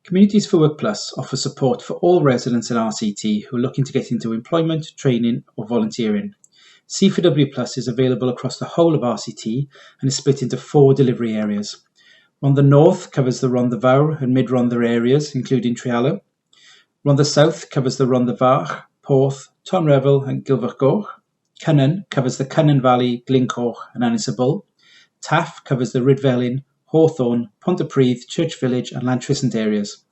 Communities for Work Plus offers support for all residents in RCT who are looking to get into employment, training or volunteering. C4W Plus is available across the whole of RCT and is split into 4 delivery areas. Rhondda North covers the Rhondda Fawr and Mid-Rhondda areas, including Treala. Rhondda South covers the Rhondda Fach, Porth, Tonrevel and Gilvercoch. Cynon covers the Cynon Valley, Glencoch and Anisabil. Taff covers the Rydfelin, Hawthorne, Pontypridd, Church Village and Llantrisant areas.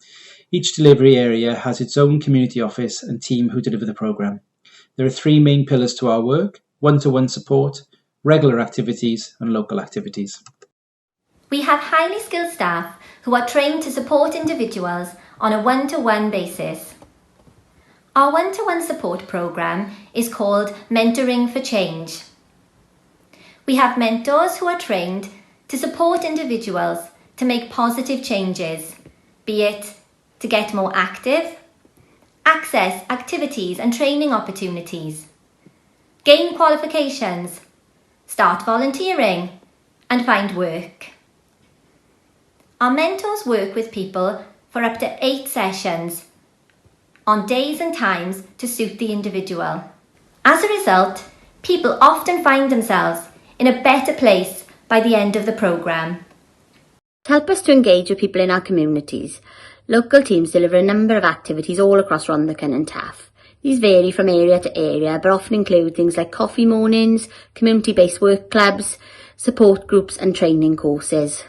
Each delivery area has its own community office and team who deliver the programme. There are 3 main pillars to our work: one-to-one support, regular activities and local activities. We have highly skilled staff who are trained to support individuals on a one-to-one basis. Our one-to-one support programme is called Mentoring for Change. We have mentors who are trained to support individuals to make positive changes, be it to get more active, access activities and training opportunities, gain qualifications, start volunteering, and find work. Our mentors work with people for up to 8 sessions on days and times to suit the individual. As a result, people often find themselves in a better place by the end of the programme. To help us to engage with people in our communities, local teams deliver a number of activities all across Rhondda, Cynon and Taff. These vary from area to area, but often include things like coffee mornings, community-based work clubs, support groups and training courses.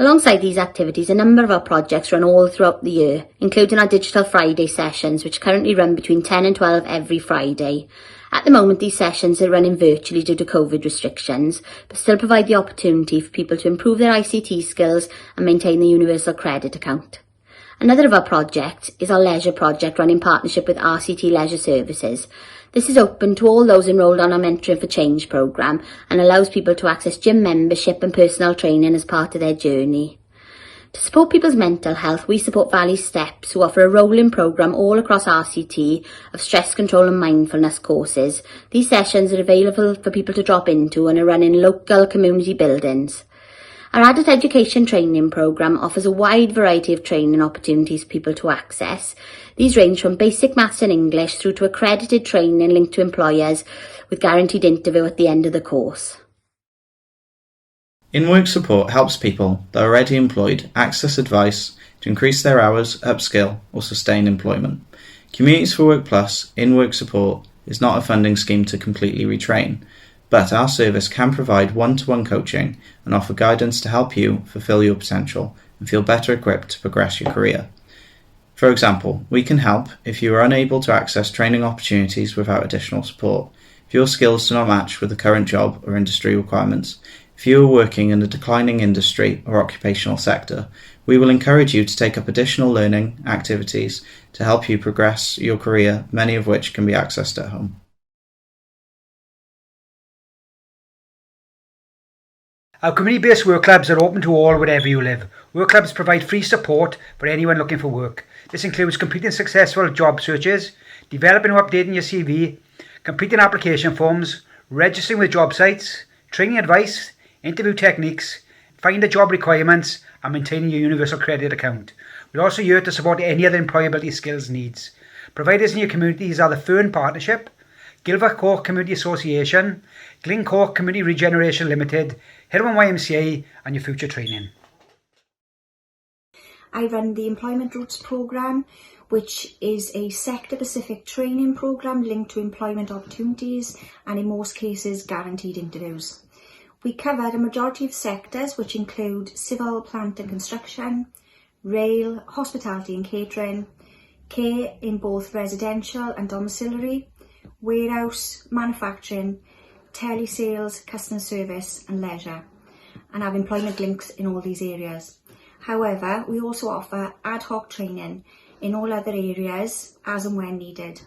Alongside these activities, a number of our projects run all throughout the year, including our Digital Friday sessions, which currently run between 10 and 12 every Friday. At the moment, these sessions are running virtually due to COVID restrictions, but still provide the opportunity for people to improve their ICT skills and maintain the Universal Credit account. Another of our projects is our leisure project run in partnership with RCT Leisure Services. This is open to all those enrolled on our Mentoring for Change programme and allows people to access gym membership and personal training as part of their journey. To support people's mental health, we support Valley Steps, who offer a rolling programme all across RCT of stress control and mindfulness courses. These sessions are available for people to drop into and are run in local community buildings. Our Adult Education Training programme offers a wide variety of training opportunities for people to access. These range from basic maths and English through to accredited training linked to employers with guaranteed interview at the end of the course. In-work support helps people that are already employed access advice to increase their hours, upskill or sustain employment. Communities for Work Plus in-work support is not a funding scheme to completely retrain, but our service can provide one-to-one coaching and offer guidance to help you fulfill your potential and feel better equipped to progress your career. For example, we can help if you are unable to access training opportunities without additional support, if your skills do not match with the current job or industry requirements, if you are working in a declining industry or occupational sector. We will encourage you to take up additional learning activities to help you progress your career, many of which can be accessed at home. Our community-based work clubs are open to all wherever you live. Work clubs provide free support for anyone looking for work. This includes completing successful job searches, developing or updating your CV, completing application forms, registering with job sites, training advice, interview techniques, finding the job requirements and maintaining your Universal Credit account. We're also here to support any other employability skills needs. Providers in your communities are the Fern Partnership, Gilvercoch Community Association, Glencoch Community Regeneration Limited, Hirwan YMCA and Your Future Training. I run the Employment Routes programme, which is a sector-specific training programme linked to employment opportunities and in most cases guaranteed interviews. We cover a majority of sectors which include civil, plant and construction, rail, hospitality and catering, care in both residential and domiciliary, warehouse, manufacturing, telesales, customer service and leisure, and have employment links in all these areas. However, we also offer ad hoc training in all other areas as and when needed.